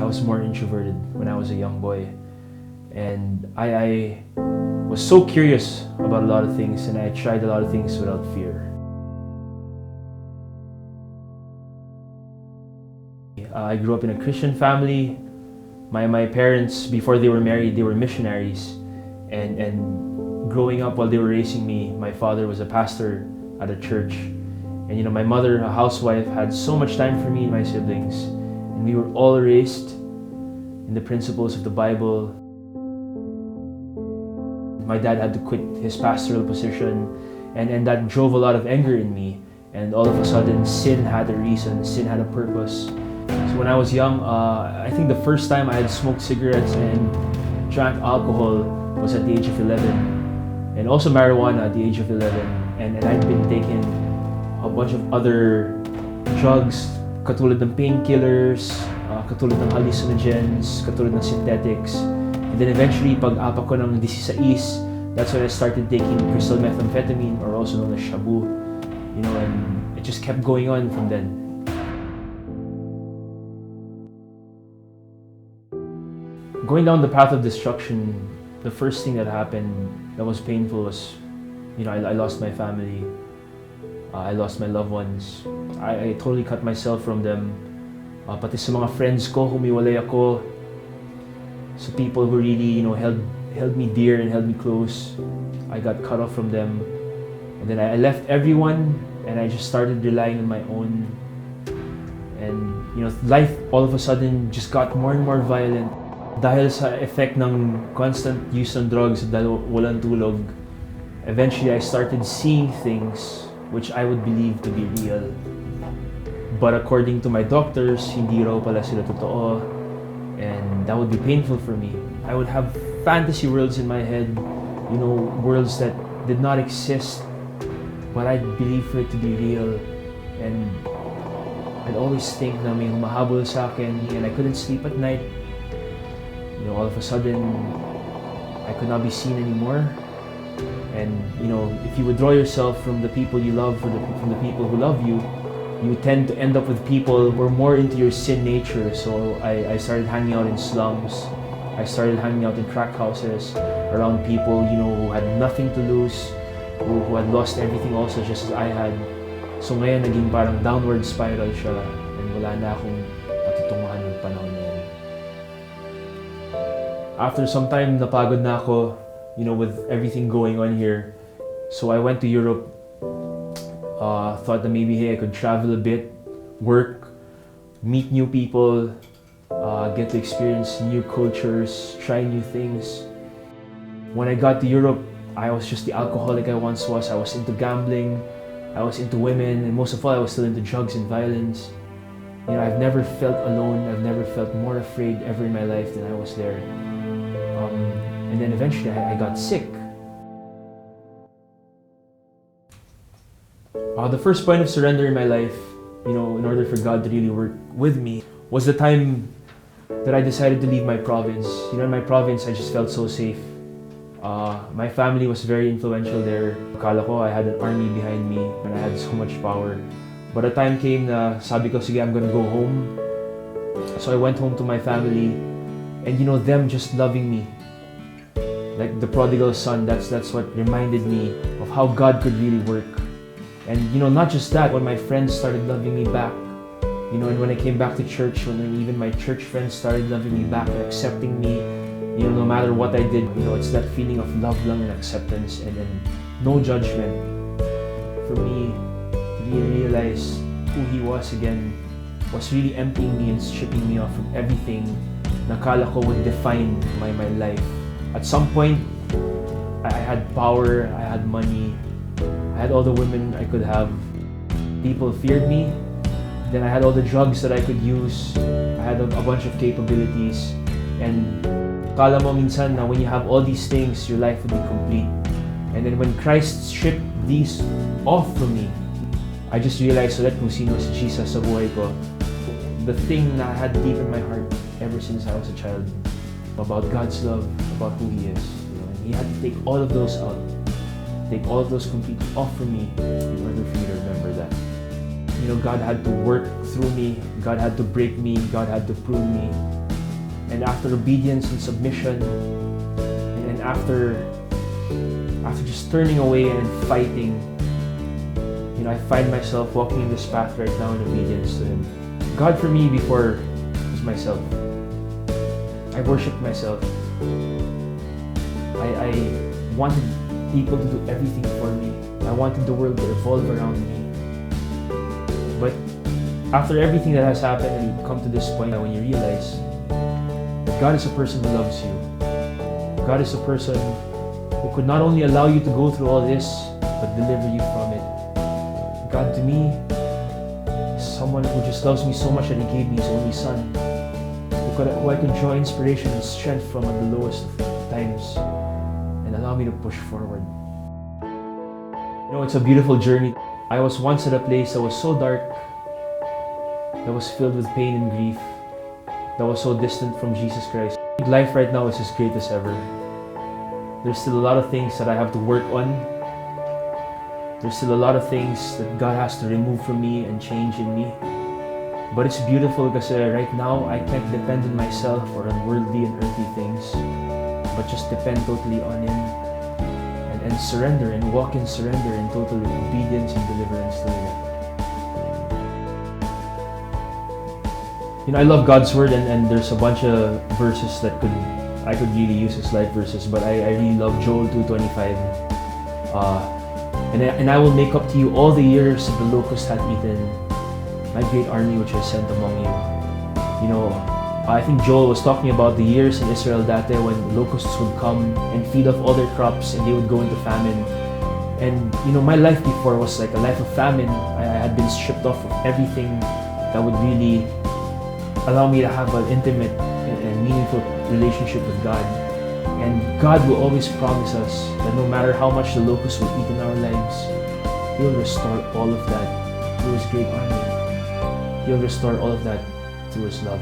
I was more introverted when I was a young boy. And I was so curious about a lot of things, and I tried a lot of things without fear. I grew up in a Christian family. My parents, before they were married, they were missionaries. And growing up while they were raising me, my father was a pastor at a church. And my mother, a housewife, had so much time for me and my siblings. And we were all raised in the principles of the Bible. My dad had to quit his pastoral position, and that drove a lot of anger in me. And all of a sudden, sin had a reason, sin had a purpose. So when I was young, I think the first time I had smoked cigarettes and drank alcohol was at the age of 11. And also marijuana at the age of 11. And I'd been taking a bunch of other drugs, katulad ng painkillers, katulad ng hallucinogens, katulad ng synthetics. And then eventually, pag-apak ko ng yesHEis, that's when I started taking crystal methamphetamine, or also known as shabu. And it just kept going on from then. Going down the path of destruction, the first thing that happened that was painful was, I lost my family. I lost my loved ones. I totally cut myself from them. Pati sa mga friends ko, humiwalay ako. So people who really, held me dear and held me close, I got cut off from them. And then I left everyone, and I just started relying on my own. And, life all of a sudden just got more and more violent. Dahil sa effect ng constant use ng drugs, dahil walang tulog, eventually I started seeing things which I would believe to be real. But according to my doctors, hindi raw pala sila totoo, and that would be painful for me. I would have fantasy worlds in my head, worlds that did not exist, but I'd believe for it to be real. And I'd always think na may humahabol sa akin, and I couldn't sleep at night. All of a sudden, I could not be seen anymore. And, if you withdraw yourself from the people you love, from the people who love you, you tend to end up with people who are more into your sin nature. So I started hanging out in slums. I started hanging out in crack houses, around people, who had nothing to lose, who had lost everything also, just as I had. So ngayon, naging parang downward spiral siya, and wala na akong patutunguhan ng panahon na yan. After some time, napagod na ako, with everything going on here. So I went to Europe, thought that maybe, hey, I could travel a bit, work, meet new people, get to experience new cultures, try new things. When I got to Europe, I was just the alcoholic I once was. I was into gambling, I was into women, and most of all, I was still into drugs and violence. I've never felt alone, I've never felt more afraid ever in my life than I was there. And then eventually I got sick. The first point of surrender in my life, in order for God to really work with me, was the time that I decided to leave my province. In my province, I just felt so safe. My family was very influential there. Akala ko I had an army behind me, and I had so much power. But a time came na sabi ko, sige, I'm gonna go home. So I went home to my family, and them just loving me. Like the prodigal son, that's what reminded me of how God could really work. And not just that, when my friends started loving me back, and when I came back to church, when even my church friends started loving me back and accepting me, no matter what I did, it's that feeling of love lang and acceptance, and no judgment. For me to really realize who He was again was really emptying me and stripping me off from everything nakala ko would define my life. At some point, I had power, I had money, I had all the women I could have. People feared me. Then I had all the drugs that I could use. I had a bunch of capabilities. And kala mo minsan na when you have all these things, your life would be complete. And then when Christ stripped these off from me, I just realized ulit kung sino si Jesus sa buhay ko. The thing na I had deep in my heart ever since I was a child, about God's love, about who He is. And He had to take all of those out, take all of those completely off from me in order for me to remember that. God had to work through me, God had to break me, God had to prune me. And after obedience and submission, and after just turning away and fighting, I find myself walking in this path right now in obedience to Him. God for me before was myself. I worshipped myself. I wanted people to do everything for me. I wanted the world to revolve around me. But after everything that has happened, and you come to this point when you realize that God is a person who loves you. God is a person who could not only allow you to go through all this, but deliver you from it. God to me is someone who just loves me so much that He gave me His only Son, who I could draw inspiration and strength from at the lowest of times and allow me to push forward. It's a beautiful journey. I was once at a place that was so dark, that was filled with pain and grief, that was so distant from Jesus Christ. Life right now is as great as ever. There's still a lot of things that I have to work on. There's still a lot of things that God has to remove from me and change in me. But it's beautiful because right now I can't depend on myself or on worldly and earthly things, but just depend totally on Him and surrender and walk in surrender and total obedience and deliverance to Him. I love God's Word, and there's a bunch of verses that I could really use as life verses, but I really love Joel 2:25. And I will make up to you all the years that the locust hath eaten, my great army which I sent among you. I think Joel was talking about the years in Israel that day when locusts would come and feed off all their crops and they would go into famine. And my life before was like a life of famine. I had been stripped off of everything that would really allow me to have an intimate and meaningful relationship with God. And God will always promise us that no matter how much the locusts will eat in our lives, He'll restore all of that through His great army. He'll restore all of that through His love.